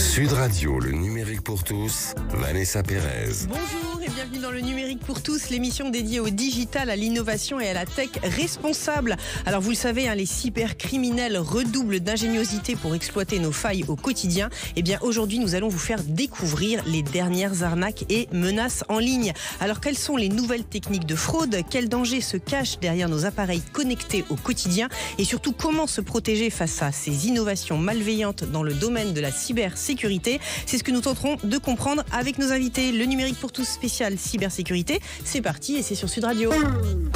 Sud Radio, le numérique pour tous, Vanessa Pérez. Bonjour et bienvenue dans le numérique pour tous, l'émission dédiée au digital, à l'innovation et à la tech responsable. Alors vous le savez, les cybercriminels redoublent d'ingéniosité pour exploiter nos failles au quotidien. Et bien aujourd'hui, nous allons vous faire découvrir les dernières arnaques et menaces en ligne. Alors quelles sont les nouvelles techniques de fraude? Quels dangers se cachent derrière nos appareils connectés au quotidien? Et surtout, comment se protéger face à ces innovations malveillantes dans le domaine de la cybersécurité? C'est ce que nous tenterons de comprendre avec nos invités. Le numérique pour tous spécial cybersécurité, c'est parti et c'est sur Sud Radio.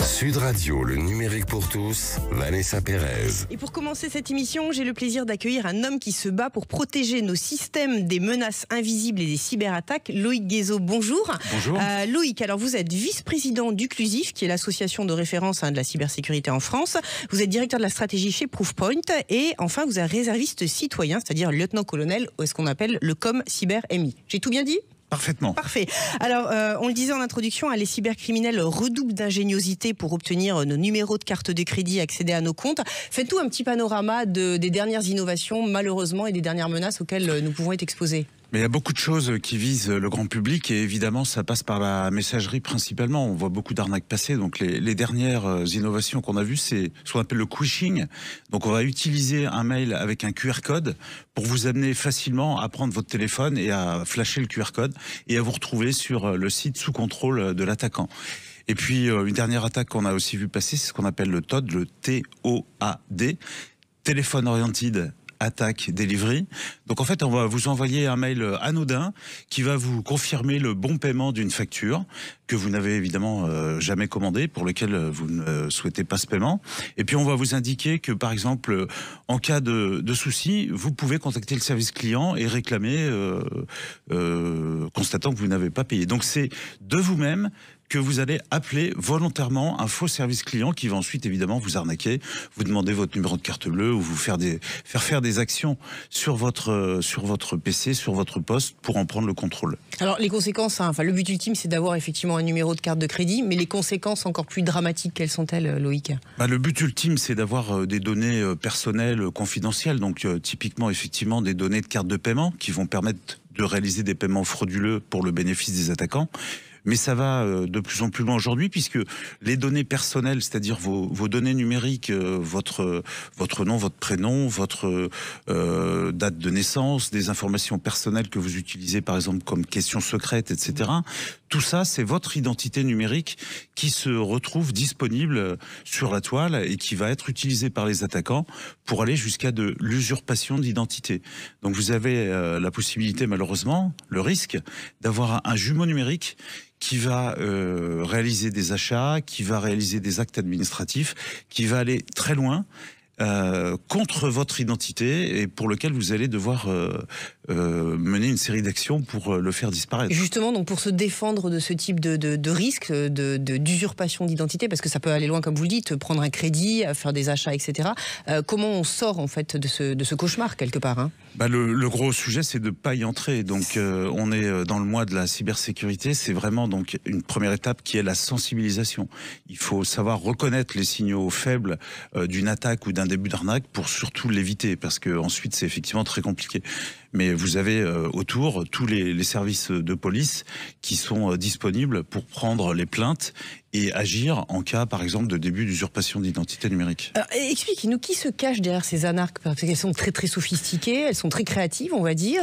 Sud Radio, le numérique pour tous, Vanessa Pérez. Et pour commencer cette émission, j'ai le plaisir d'accueillir un homme qui se bat pour protéger nos systèmes des menaces invisibles et des cyberattaques. Loïc Guézot, bonjour. Bonjour. Loïc, alors vous êtes vice-président d'Uclusif, qui est l'association de référence de la cybersécurité en France. Vous êtes directeur de la stratégie chez Proofpoint et enfin vous êtes réserviste citoyen, c'est-à-dire lieutenant-colonel, ou ce qu'on appelle le COM Cyber MI. J'ai tout bien dit ? Parfaitement. Parfait. Alors, on le disait en introduction, les cybercriminels redoublent d'ingéniosité pour obtenir nos numéros de carte de crédit, accéder à nos comptes. Faites-nous un petit panorama des dernières innovations, malheureusement, et des dernières menaces auxquelles nous pouvons être exposés. Mais il y a beaucoup de choses qui visent le grand public et évidemment ça passe par la messagerie principalement. On voit beaucoup d'arnaques passer. Donc les dernières innovations qu'on a vues, c'est ce qu'on appelle le quishing. Donc on va utiliser un mail avec un QR code pour vous amener facilement à prendre votre téléphone et à flasher le QR code et à vous retrouver sur le site sous contrôle de l'attaquant. Et puis une dernière attaque qu'on a aussi vu passer, c'est ce qu'on appelle le TOAD, le T-O-A-D, Telephone Oriented Attack Delivery. Donc en fait, on va vous envoyer un mail anodin qui va vous confirmer le bon paiement d'une facture que vous n'avez évidemment jamais commandée, pour lequel vous ne souhaitez pas ce paiement. Et puis on va vous indiquer que par exemple, en cas de souci, vous pouvez contacter le service client et réclamer constatant que vous n'avez pas payé. Donc c'est de vous-même que vous allez appeler volontairement un faux service client qui va ensuite évidemment vous arnaquer, vous demander votre numéro de carte bleue ou vous faire faire des actions sur votre PC, sur votre poste pour en prendre le contrôle. Alors les conséquences, le but ultime c'est d'avoir effectivement un numéro de carte de crédit, mais les conséquences encore plus dramatiques, quelles sont-elles, Loïc? Le but ultime c'est d'avoir des données personnelles confidentielles, donc typiquement effectivement des données de carte de paiement qui vont permettre de réaliser des paiements frauduleux pour le bénéfice des attaquants. Mais ça va de plus en plus loin aujourd'hui, puisque les données personnelles, c'est-à-dire vos données numériques, votre nom, votre prénom, votre date de naissance, des informations personnelles que vous utilisez par exemple comme questions secrètes, etc. Tout ça, c'est votre identité numérique qui se retrouve disponible sur la toile et qui va être utilisée par les attaquants pour aller jusqu'à de l'usurpation d'identité. Donc vous avez la possibilité, malheureusement, le risque d'avoir un jumeau numérique qui va réaliser des achats, qui va réaliser des actes administratifs, qui va aller très loin contre votre identité et pour lequel vous allez devoir mener une série d'actions pour le faire disparaître. Justement, donc pour se défendre de ce type de risque, d'usurpation d'identité, parce que ça peut aller loin, comme vous le dites, prendre un crédit, faire des achats, etc. Comment on sort en fait de ce cauchemar quelque part, le gros sujet, c'est de ne pas y entrer. Donc, on est dans le mois de la cybersécurité. C'est vraiment donc une première étape qui est la sensibilisation. Il faut savoir reconnaître les signaux faibles d'une attaque ou d'un début d'arnaque pour surtout l'éviter, parce que ensuite c'est effectivement très compliqué. Mais vous avez autour tous les services de police qui sont disponibles pour prendre les plaintes et agir en cas, par exemple, de début d'usurpation d'identité numérique. Alors, expliquez-nous qui se cache derrière ces anarques, parce qu'elles sont très très sophistiquées, elles sont très créatives, on va dire,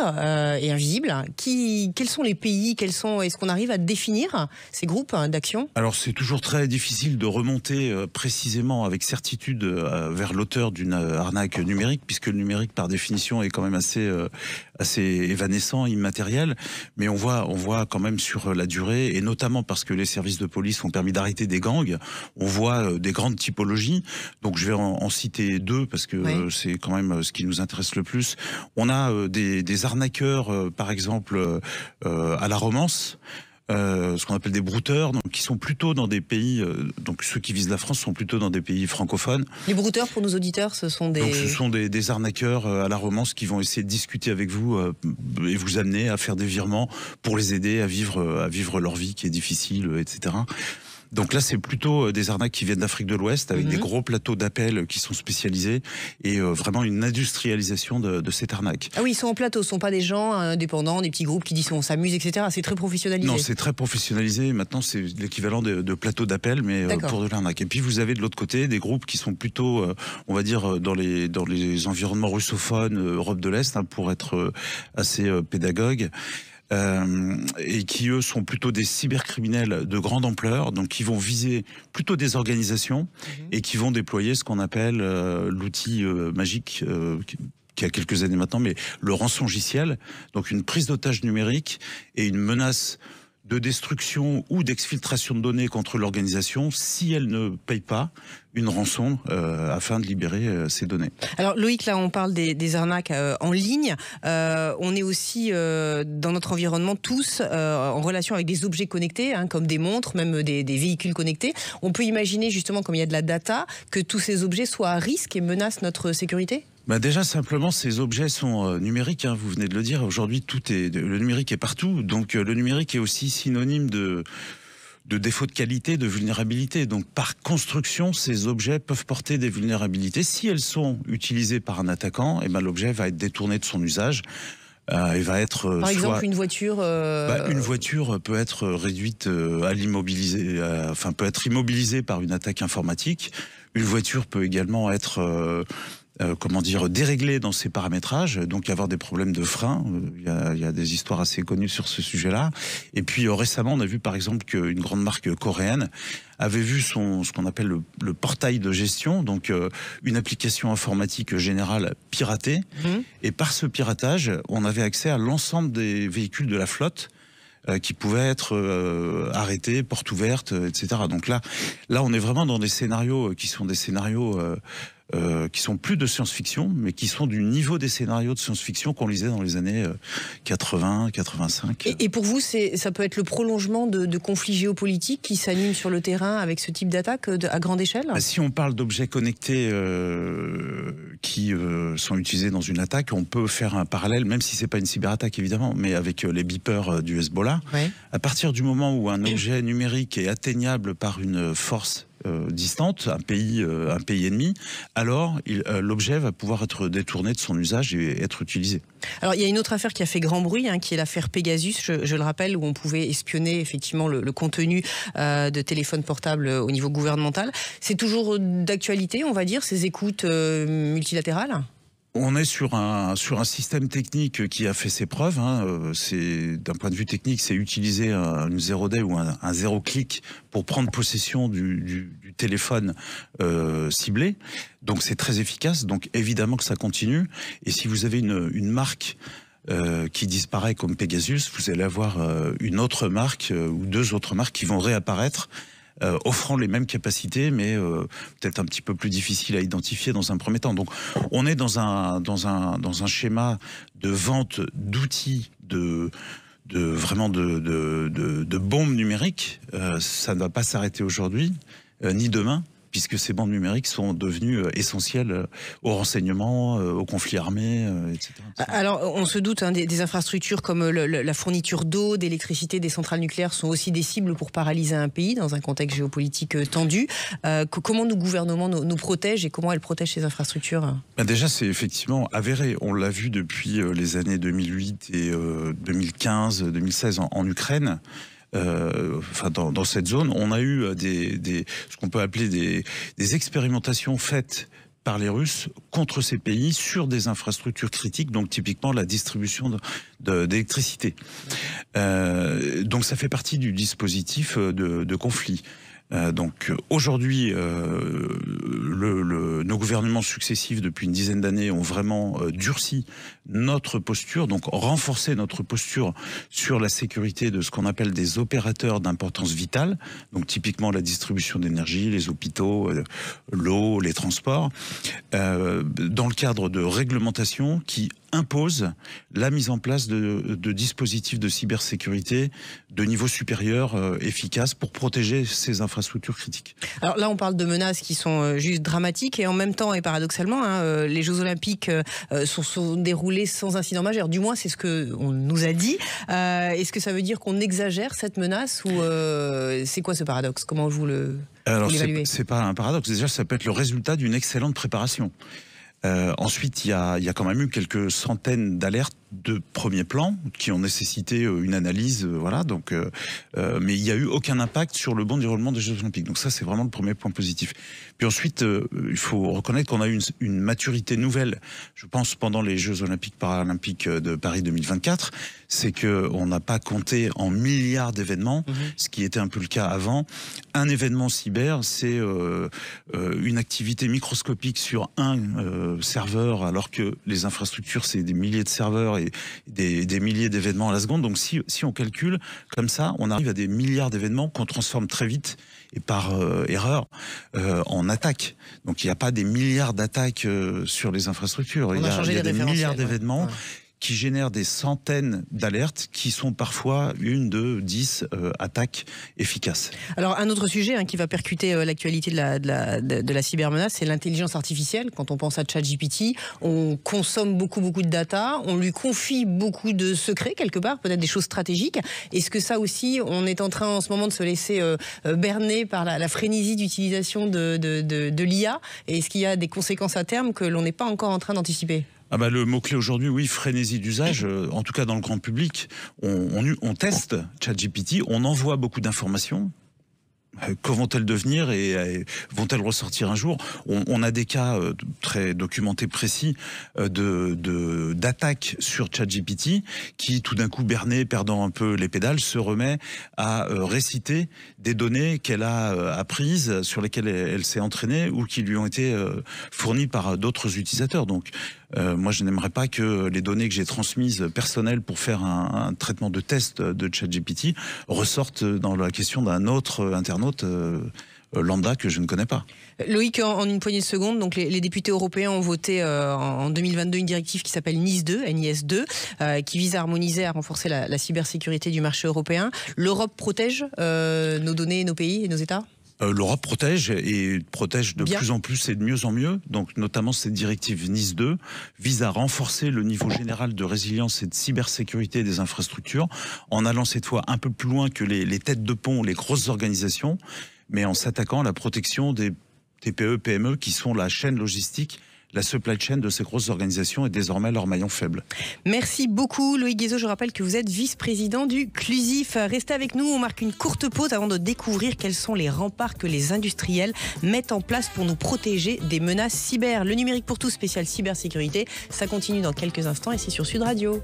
et invisibles. Quels sont les pays, est-ce qu'on arrive à définir ces groupes d'action? Alors c'est toujours très difficile de remonter précisément avec certitude vers l'auteur d'une arnaque numérique, puisque le numérique par définition est quand même assez évanescent, immatériel, mais on voit quand même sur la durée, et notamment parce que les services de police ont permis d'arrêter des gangs, on voit des grandes typologies. Donc je vais en citer deux parce que c'est quand même ce qui nous intéresse le plus. On a des arnaqueurs, par exemple, à la romance. Ce qu'on appelle des brouteurs, donc qui sont plutôt dans des pays, donc ceux qui visent la France sont plutôt dans des pays francophones. Les brouteurs, pour nos auditeurs, ce sont des... Donc ce sont des arnaqueurs à la romance qui vont essayer de discuter avec vous et vous amener à faire des virements pour les aider à vivre leur vie qui est difficile, etc. Donc là, c'est plutôt des arnaques qui viennent d'Afrique de l'Ouest, avec des gros plateaux d'appel qui sont spécialisés, et vraiment une industrialisation de cette arnaque. Ah oui, ils sont en plateau, ce ne sont pas des gens indépendants, des petits groupes qui disent on s'amuse, etc. C'est très professionnalisé. Non, c'est très professionnalisé. Maintenant, c'est l'équivalent de plateaux d'appel, mais pour de l'arnaque. Et puis, vous avez de l'autre côté des groupes qui sont plutôt, on va dire, dans les environnements russophones, Europe de l'Est, hein, pour être assez pédagogue. Et qui, eux, sont plutôt des cybercriminels de grande ampleur, donc qui vont viser plutôt des organisations et qui vont déployer ce qu'on appelle l'outil magique qui a quelques années maintenant, mais le rançongiciel, donc une prise d'otage numérique et une menace de destruction ou d'exfiltration de données contre l'organisation si elle ne paye pas une rançon afin de libérer ces données. Alors Loïc, là on parle des arnaques en ligne. On est aussi dans notre environnement tous en relation avec des objets connectés, hein, comme des montres, même des véhicules connectés. On peut imaginer justement, comme il y a de la data, que tous ces objets soient à risque et menacent notre sécurité ? Bah déjà, simplement, ces objets sont numériques, hein, vous venez de le dire. Aujourd'hui, le numérique est partout. Donc, le numérique est aussi synonyme de défaut de qualité, de vulnérabilité. Donc, par construction, ces objets peuvent porter des vulnérabilités. Si elles sont utilisées par un attaquant, eh ben, l'objet va être détourné de son usage. Il va être par exemple une voiture. Une voiture peut être réduite à l'immobiliser, peut être immobilisée par une attaque informatique. Une voiture peut également être déréglé dans ses paramétrages, donc avoir des problèmes de frein. Il y a des histoires assez connues sur ce sujet-là. Et puis récemment, on a vu par exemple qu'une grande marque coréenne avait vu ce qu'on appelle le portail de gestion, donc une application informatique générale piratée. Et par ce piratage, on avait accès à l'ensemble des véhicules de la flotte qui pouvaient être arrêtés, portes ouvertes, etc. Donc là, on est vraiment dans des scénarios qui sont des scénarios qui sont plus de science-fiction, mais qui sont du niveau des scénarios de science-fiction qu'on lisait dans les années 80, 85. Et pour vous, ça peut être le prolongement de conflits géopolitiques qui s'animent sur le terrain avec ce type d'attaque à grande échelle ? Si on parle d'objets connectés qui sont utilisés dans une attaque, on peut faire un parallèle, même si c'est pas une cyberattaque évidemment, mais avec les beepers du Hezbollah. Ouais. À partir du moment où un objet numérique est atteignable par une force distante, un pays ennemi, alors l'objet va pouvoir être détourné de son usage et être utilisé. Alors il y a une autre affaire qui a fait grand bruit, hein, qui est l'affaire Pegasus, je le rappelle, où on pouvait espionner effectivement le contenu de téléphones portables au niveau gouvernemental. C'est toujours d'actualité, on va dire, ces écoutes multilatérales ? On est sur un système technique qui a fait ses preuves. Hein. D'un point de vue technique, c'est utiliser une zero day ou un zéro clic pour prendre possession du téléphone ciblé. Donc c'est très efficace. Donc évidemment que ça continue. Et si vous avez une marque qui disparaît comme Pegasus, vous allez avoir une autre marque ou deux autres marques qui vont réapparaître. Offrant les mêmes capacités, mais peut-être un petit peu plus difficile à identifier dans un premier temps. Donc, on est dans un schéma de vente d'outils, de bombes numériques. Ça ne va pas s'arrêter aujourd'hui, ni demain, puisque ces bombes numériques sont devenues essentielles au renseignement, aux conflits armés, etc. Alors, on se doute, hein, des infrastructures comme la fourniture d'eau, d'électricité, des centrales nucléaires sont aussi des cibles pour paralyser un pays dans un contexte géopolitique tendu. Comment nos gouvernements nous protègent et comment elles protègent ces infrastructures ? Déjà, c'est effectivement avéré. On l'a vu depuis les années 2008 et 2015, 2016 en Ukraine. Dans cette zone, on a eu ce qu'on peut appeler des expérimentations faites par les Russes contre ces pays sur des infrastructures critiques, donc typiquement la distribution d'électricité. Donc ça fait partie du dispositif de conflit. Donc aujourd'hui, nos gouvernements successifs depuis une dizaine d'années ont vraiment durci notre posture, donc renforcé notre posture sur la sécurité de ce qu'on appelle des opérateurs d'importance vitale, donc typiquement la distribution d'énergie, les hôpitaux, l'eau, les transports, dans le cadre de réglementations qui impose la mise en place de dispositifs de cybersécurité de niveau supérieur efficaces pour protéger ces infrastructures critiques. Alors là, on parle de menaces qui sont juste dramatiques et en même temps, et paradoxalement, les Jeux Olympiques sont déroulés sans incident majeur. Du moins, c'est ce qu'on nous a dit. Est-ce que ça veut dire qu'on exagère cette menace ou c'est quoi ce paradoxe? Comment vous l'évaluez? C'est pas un paradoxe. Déjà, ça peut être le résultat d'une excellente préparation. Ensuite, il y a quand même eu quelques centaines d'alertes de premier plan qui ont nécessité une analyse, voilà. Donc, mais il n'y a eu aucun impact sur le bon déroulement des Jeux Olympiques. Donc ça, c'est vraiment le premier point positif. Puis ensuite, il faut reconnaître qu'on a eu une maturité nouvelle, je pense, pendant les Jeux Olympiques Paralympiques de Paris 2024. C'est que on n'a pas compté en milliards d'événements, ce qui était un peu le cas avant. Un événement cyber, c'est une activité microscopique sur un serveur, alors que les infrastructures, c'est des milliers de serveurs et des milliers d'événements à la seconde. Donc si on calcule comme ça, on arrive à des milliards d'événements qu'on transforme très vite et par erreur en attaques. Donc il n'y a pas des milliards d'attaques sur les infrastructures. Il y a des milliards d'événements. Ouais. Qui génèrent des centaines d'alertes qui sont parfois une de 10 attaques efficaces. Alors un autre sujet qui va percuter l'actualité de la cybermenace, c'est l'intelligence artificielle. Quand on pense à ChatGPT, on consomme beaucoup de data, on lui confie beaucoup de secrets quelque part, peut-être des choses stratégiques. Est-ce que ça aussi, on est en train en ce moment de se laisser berner par la frénésie d'utilisation de l'IA? Et est-ce qu'il y a des conséquences à terme que l'on n'est pas encore en train d'anticiper? Le mot-clé aujourd'hui, oui, frénésie d'usage. En tout cas, dans le grand public, on teste ChatGPT, on envoie beaucoup d'informations. Que vont-elles devenir et vont-elles ressortir un jour? On a des cas très documentés, précis, d'attaques sur ChatGPT qui, tout d'un coup, berné, perdant un peu les pédales, se remet à réciter des données qu'elle a apprises, sur lesquelles elle s'est entraînée ou qui lui ont été fournies par d'autres utilisateurs. Donc, moi, je n'aimerais pas que les données que j'ai transmises personnelles pour faire un traitement de test de ChatGPT ressortent dans la question d'un autre internaute lambda que je ne connais pas. Loïc, en une poignée de secondes, donc les députés européens ont voté en 2022 une directive qui s'appelle NIS2, qui vise à harmoniser, à renforcer la cybersécurité du marché européen. L'Europe protège nos données, nos pays et nos États ? L'Europe protège et protège de plus en plus et de mieux en mieux. Donc, notamment, cette directive NIS2 vise à renforcer le niveau général de résilience et de cybersécurité des infrastructures en allant cette fois un peu plus loin que les têtes de pont, les grosses organisations, mais en s'attaquant à la protection des TPE, PME qui sont la chaîne logistique. La supply chain de ces grosses organisations est désormais leur maillon faible. Merci beaucoup Loïc Guézot. Je rappelle que vous êtes vice-président du CLUSIF. Restez avec nous, on marque une courte pause avant de découvrir quels sont les remparts que les industriels mettent en place pour nous protéger des menaces cyber. Le numérique pour tous spécial cybersécurité, ça continue dans quelques instants et c'est sur Sud Radio.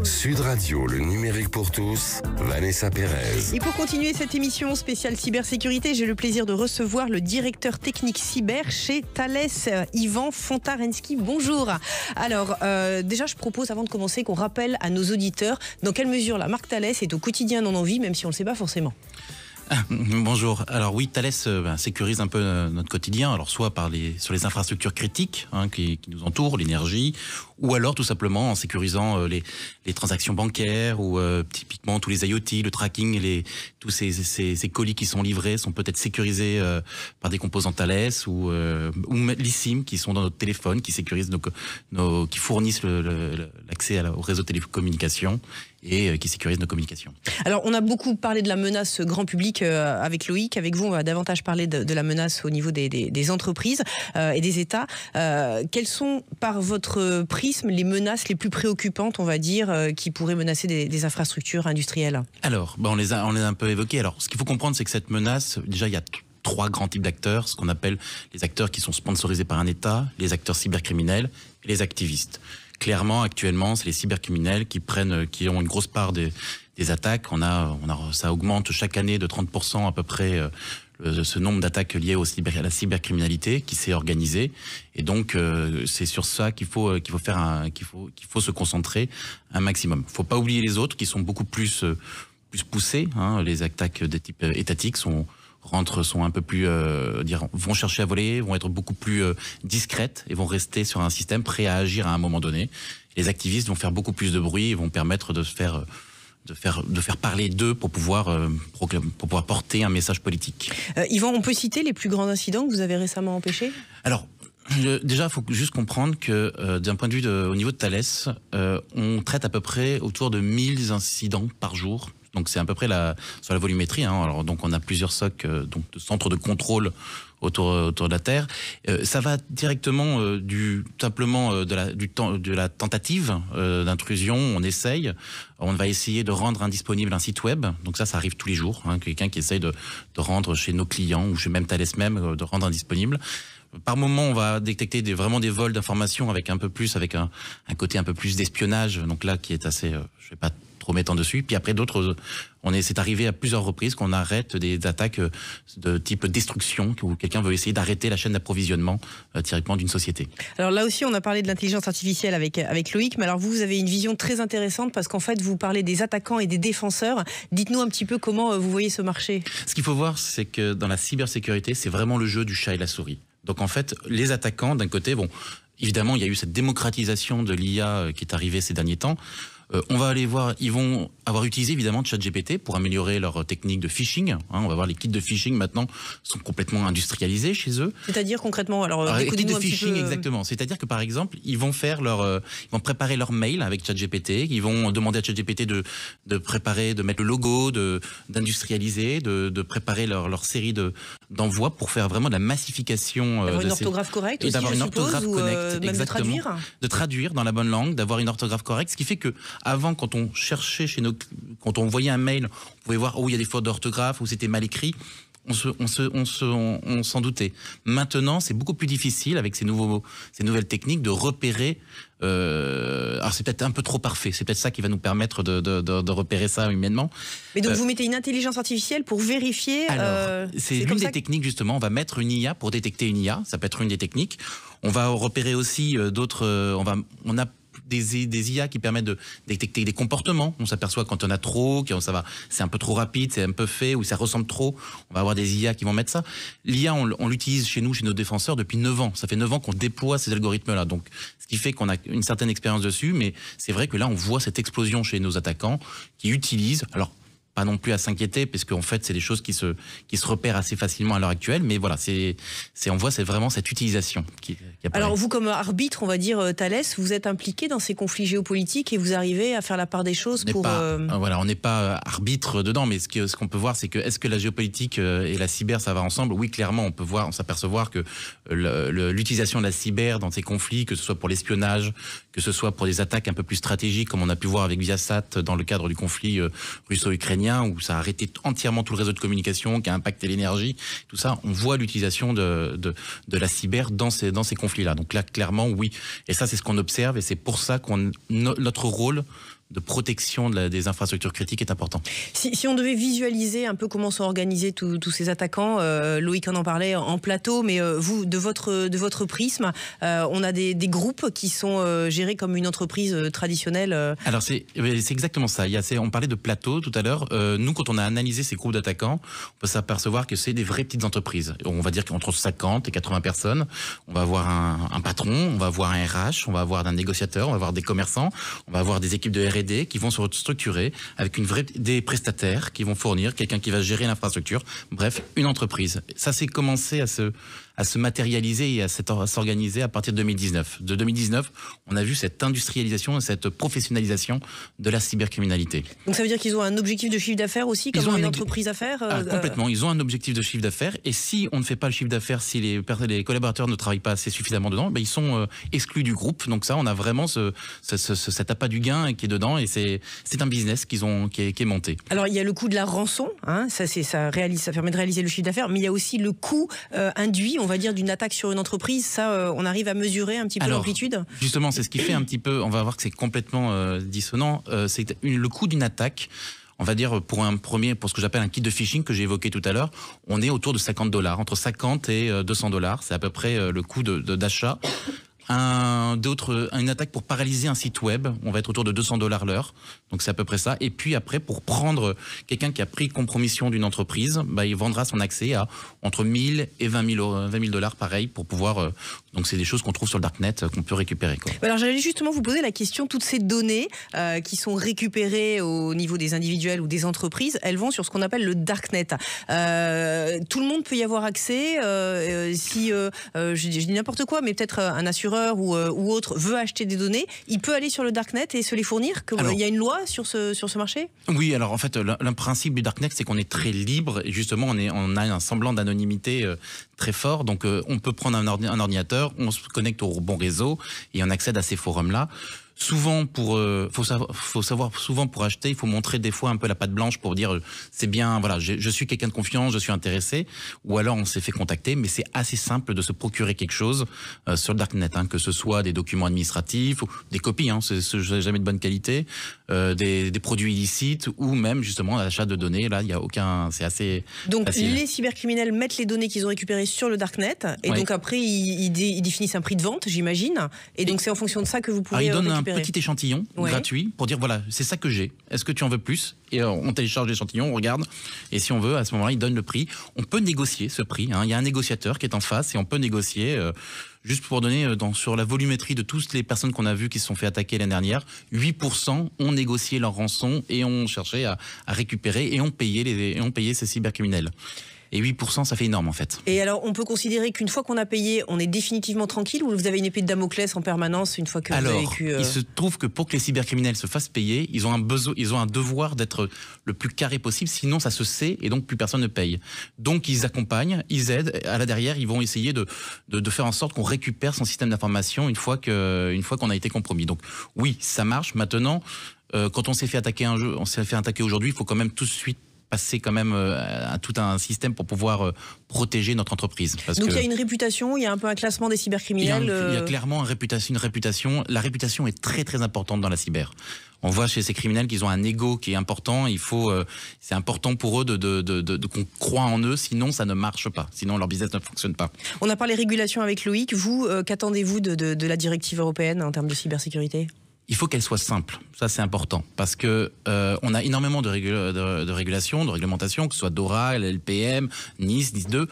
Sud Radio, le numérique pour tous, Vanessa Pérez. Et pour continuer cette émission spéciale cybersécurité, j'ai le plaisir de recevoir le directeur technique cyber chez Thales, Yvan Fontarensky. Bonjour. Alors, déjà, je propose, avant de commencer, qu'on rappelle à nos auditeurs dans quelle mesure la marque Thales est au quotidien dans nos vies, même si on ne le sait pas forcément. Bonjour. Alors oui, Thales sécurise un peu notre quotidien, alors soit sur les infrastructures critiques qui nous entourent, l'énergie, ou alors tout simplement en sécurisant les transactions bancaires ou typiquement tous les IoT, le tracking, tous ces colis qui sont livrés sont peut-être sécurisés par des composants Thales ou l'eSIM qui sont dans notre téléphone, qui sécurisent qui fournissent l'accès au réseau de télécommunications et qui sécurisent nos communications. Alors, on a beaucoup parlé de la menace grand public avec Loïc. Avec vous, on va davantage parler de la menace au niveau des entreprises et des États. Quelles sont, par votre prisme, les menaces les plus préoccupantes, on va dire, qui pourraient menacer des infrastructures industrielles? Alors, on les a un peu évoquées. Alors, ce qu'il faut comprendre, c'est que cette menace, déjà, il y a 3 grands types d'acteurs, ce qu'on appelle les acteurs qui sont sponsorisés par un État, les acteurs cybercriminels et les activistes. Clairement, actuellement, c'est les cybercriminels qui ont une grosse part des attaques. Ça augmente chaque année de 30% à peu près ce nombre d'attaques liées à la cybercriminalité qui s'est organisée. Et donc, c'est sur ça qu'il faut se concentrer un maximum. Il ne faut pas oublier les autres qui sont beaucoup plus poussés. Les attaques de type étatique sont sont un peu plus, vont chercher à voler, vont être beaucoup plus discrètes et vont rester sur un système prêt à agir à un moment donné. Les activistes vont faire beaucoup plus de bruit et vont permettre de faire parler d'eux pour pouvoir porter un message politique. Yvan, on peut citer les plus grands incidents que vous avez récemment empêchés ? Alors, déjà, il faut juste comprendre que d'un point de vue au niveau de Thales, on traite à peu près autour de 1000 incidents par jour. Donc c'est à peu près sur la volumétrie. Alors donc on a plusieurs SOC, donc de centres de contrôle autour de la Terre. Ça va directement de la tentative d'intrusion. On va essayer de rendre indisponible un site web. Donc ça arrive tous les jours. Quelqu'un qui essaye de rendre chez nos clients ou chez même Thales même de rendre indisponible. Par moment, on va détecter vraiment des vols d'informations avec un côté un peu plus d'espionnage. Donc là, qui est assez, je vais pas trop mettre en dessus. Puis après d'autres, c'est arrivé à plusieurs reprises qu'on arrête des attaques de type destruction, où quelqu'un veut essayer d'arrêter la chaîne d'approvisionnement directement d'une société. Alors là aussi, on a parlé de l'intelligence artificielle avec Loïc, mais alors vous avez une vision très intéressante parce qu'en fait, vous parlez des attaquants et des défenseurs. Dites-nous un petit peu comment vous voyez ce marché. Ce qu'il faut voir, c'est que dans la cybersécurité, c'est vraiment le jeu du chat et la souris. Donc en fait, les attaquants, d'un côté, évidemment, il y a eu cette démocratisation de l'IA qui est arrivée ces derniers temps. On va aller voir, ils vont avoir utilisé évidemment ChatGPT pour améliorer leur technique de phishing. On va voir les kits de phishing maintenant sont complètement industrialisés chez eux. C'est-à-dire concrètement, les kits de phishing exactement. C'est-à-dire que par exemple, ils vont préparer leur mail avec ChatGPT. Ils vont demander à ChatGPT de préparer, de mettre le logo, d'industrialiser, de préparer leur série d'envois pour faire vraiment de la massification. D'avoir une orthographe correcte aussi, d'avoir une orthographe correcte, même exactement. De traduire dans la bonne langue, d'avoir une orthographe correcte, ce qui fait que avant, quand on cherchait quand on voyait un mail, on pouvait voir où il y a des fautes d'orthographe, où c'était mal écrit. On s'en doutait. Maintenant, c'est beaucoup plus difficile avec ces nouvelles techniques de repérer. Alors c'est peut-être un peu trop parfait. C'est peut-être ça qui va nous permettre de repérer ça humainement. Mais donc vous mettez une intelligence artificielle pour vérifier. Alors c'est l'une des techniques justement. On va mettre une IA pour détecter une IA. Ça peut être une des techniques. On va repérer aussi d'autres. On a des IA qui permettent de détecter des comportements. On s'aperçoit quand on a trop, c'est un peu trop rapide, c'est un peu fait, ou ça ressemble trop. On va avoir des IA qui vont mettre ça. L'IA, on l'utilise chez nous, chez nos défenseurs, depuis 9 ans. Ça fait 9 ans qu'on déploie ces algorithmes-là. Donc, ce qui fait qu'on a une certaine expérience dessus, mais c'est vrai que là, on voit cette explosion chez nos attaquants qui utilisent... Alors, pas non plus à s'inquiéter, parce qu'en fait, c'est des choses qui se repèrent assez facilement à l'heure actuelle. Mais voilà, on voit, c'est vraiment cette utilisation qui apparaît. Alors, vous, comme arbitre, on va dire, Thales, vous êtes impliqué dans ces conflits géopolitiques et vous arrivez à faire la part des choses pour... Voilà, on n'est pas arbitre dedans, mais ce qu'on peut voir, c'est que est-ce que la géopolitique et la cyber, ça va ensemble? Oui, clairement, on s'apercevoir que l'utilisation de la cyber dans ces conflits, que ce soit pour l'espionnage, que ce soit pour des attaques un peu plus stratégiques, comme on a pu voir avec Viasat dans le cadre du conflit russo-ukrainien, où ça a arrêté entièrement tout le réseau de communication, qui a impacté l'énergie, tout ça, on voit l'utilisation de la cyber dans ces conflits-là. Donc là, clairement, oui. Et ça, c'est ce qu'on observe, et c'est pour ça notre rôle de protection des infrastructures critiques est important. Si on devait visualiser un peu comment sont organisés tous ces attaquants, Loïc en parlait en plateau, mais vous, de votre prisme, on a des groupes qui sont gérés comme une entreprise traditionnelle. Alors c'est exactement ça. On parlait de plateau tout à l'heure. Nous, quand on a analysé ces groupes d'attaquants, on peut s'apercevoir que c'est des vraies petites entreprises. On va dire qu'entre 50 et 80 personnes, on va avoir un patron, on va avoir un RH, on va avoir un négociateur, on va avoir des commerçants, on va avoir des équipes de R&D qui vont se structurer avec des prestataires qui vont fournir, quelqu'un qui va gérer l'infrastructure, bref, une entreprise. Ça s'est commencé à se matérialiser et à s'organiser à partir de 2019. De 2019, on a vu cette industrialisation et cette professionnalisation de la cybercriminalité. Donc ça veut dire qu'ils ont un objectif de chiffre d'affaires aussi, comme une entreprise à faire Complètement, ils ont un objectif de chiffre d'affaires, et si on ne fait pas le chiffre d'affaires, si les collaborateurs ne travaillent pas assez suffisamment dedans, ils sont exclus du groupe. Donc ça, on a vraiment cet appât du gain qui est dedans, et c'est un business qui est monté. Alors il y a le coût de la rançon, ça permet de réaliser le chiffre d'affaires, mais il y a aussi le coût induit, on va dire, d'une attaque sur une entreprise. Ça, on arrive à mesurer un petit peu l'amplitude. Justement, c'est ce qui fait un petit peu, on va voir que c'est complètement dissonant, c'est le coût d'une attaque. On va dire pour ce que j'appelle un kit de phishing que j'ai évoqué tout à l'heure, on est autour de $50, entre 50 et $200. C'est à peu près le coût d'achat. Une attaque pour paralyser un site web, on va être autour de $200 l'heure, donc c'est à peu près ça. Et puis après, pour prendre quelqu'un qui a pris compromission d'une entreprise, il vendra son accès à entre 1000 et 20 000 $, pareil, pour pouvoir... donc c'est des choses qu'on trouve sur le Darknet, qu'on peut récupérer, quoi. Alors j'allais justement vous poser la question, toutes ces données qui sont récupérées au niveau des individuels ou des entreprises, elles vont sur ce qu'on appelle le Darknet. Tout le monde peut y avoir accès, si je dis n'importe quoi, mais peut-être un assureur ou autre veut acheter des données, il peut aller sur le Darknet et se les fournir. Il y a une loi sur ce marché ? Oui, alors en fait, le principe du Darknet, c'est qu'on est très libre et justement, on a un semblant d'anonymité très fort. Donc, on peut prendre un ordinateur, on se connecte au bon réseau et on accède à ces forums-là. Souvent, faut savoir, souvent pour acheter, il faut montrer des fois un peu la patte blanche pour dire c'est bien, voilà, je suis quelqu'un de confiance, je suis intéressé, ou alors on s'est fait contacter, mais c'est assez simple de se procurer quelque chose sur le Darknet, que ce soit des documents administratifs, ou des copies, c'est jamais de bonne qualité, des produits illicites, ou même justement l'achat de données. Là, il y a aucun, c'est assez. Donc facile. Les cybercriminels mettent les données qu'ils ont récupérées sur le Darknet, et donc après ils définissent un prix de vente, j'imagine, et donc c'est en fonction de ça que vous pouvez récupérer. Un petit échantillon gratuit pour dire voilà, c'est ça que j'ai, est-ce que tu en veux plus? Et on télécharge l'échantillon, on regarde, et si on veut, à ce moment-là, il donne le prix. On peut négocier ce prix, il y a un négociateur qui est en face et on peut négocier. Juste pour donner, sur la volumétrie de toutes les personnes qu'on a vues qui se sont fait attaquer l'année dernière, 8% ont négocié leur rançon et ont cherché à récupérer et ont payé ces cybercriminels. Et 8%, ça fait énorme en fait. Et alors, on peut considérer qu'une fois qu'on a payé, on est définitivement tranquille, ou vous avez une épée de Damoclès en permanence une fois que vous avez vécu... Il se trouve que pour que les cybercriminels se fassent payer, ils ont un devoir d'être le plus carré possible, sinon ça se sait et donc plus personne ne paye. Donc ils accompagnent, ils aident, à la derrière, ils vont essayer de faire en sorte qu'on récupère son système d'information une fois qu'on a été compromis. Donc oui, ça marche. Maintenant, quand on s'est fait attaquer aujourd'hui, il faut quand même tout de suite passer quand même à tout un système pour pouvoir protéger notre entreprise. Donc il y a une réputation, il y a un peu un classement des cybercriminels. Il y a clairement une réputation. La réputation est très très importante dans la cyber. On voit chez ces criminels qu'ils ont un ego qui est important. C'est important pour eux qu'on croit en eux, sinon ça ne marche pas. Sinon leur business ne fonctionne pas. On a parlé régulation avec Loïc. Vous, qu'attendez-vous de la directive européenne en termes de cybersécurité ? Il faut qu'elle soit simple, ça c'est important, parce que on a énormément de régulation, de réglementation, que ce soit DORA, LPM, NIS 2.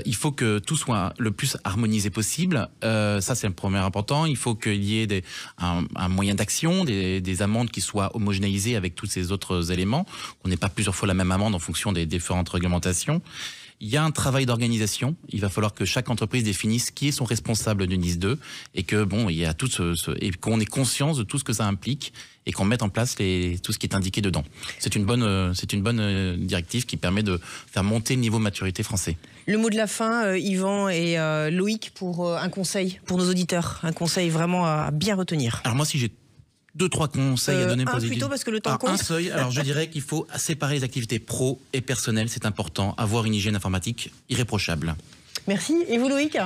Il faut que tout soit le plus harmonisé possible. Ça c'est le premier important. Il faut qu'il y ait un moyen d'action, des amendes qui soient homogénéisées avec tous ces autres éléments. On n'ait pas plusieurs fois la même amende en fonction des différentes réglementations. Il y a un travail d'organisation. Il va falloir que chaque entreprise définisse qui est son responsable du NIS 2 et que il y a et qu'on ait conscience de tout ce que ça implique et qu'on mette en place tout ce qui est indiqué dedans. C'est une bonne directive qui permet de faire monter le niveau de maturité français. Le mot de la fin, Yvan et Loïc, pour un conseil pour nos auditeurs, un conseil vraiment à bien retenir. Alors moi, si j'ai 2-3 conseils à donner positifs. Plutôt parce que le temps compte. Un seul. Alors je dirais qu'il faut séparer les activités pro et personnelles, c'est important. Avoir une hygiène informatique irréprochable. Merci. Et vous, Loïc ?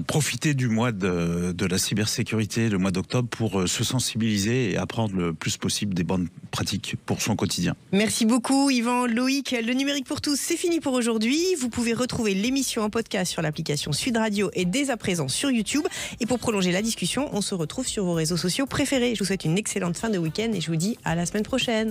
Profitez du mois de la cybersécurité, le mois d'octobre, pour se sensibiliser et apprendre le plus possible des bonnes pratiques pour son quotidien. Merci beaucoup, Yvan, Loïc. Le numérique pour tous, c'est fini pour aujourd'hui. Vous pouvez retrouver l'émission en podcast sur l'application Sud Radio et dès à présent sur YouTube. Et pour prolonger la discussion, on se retrouve sur vos réseaux sociaux préférés. Je vous souhaite une excellente fin de week-end et je vous dis à la semaine prochaine.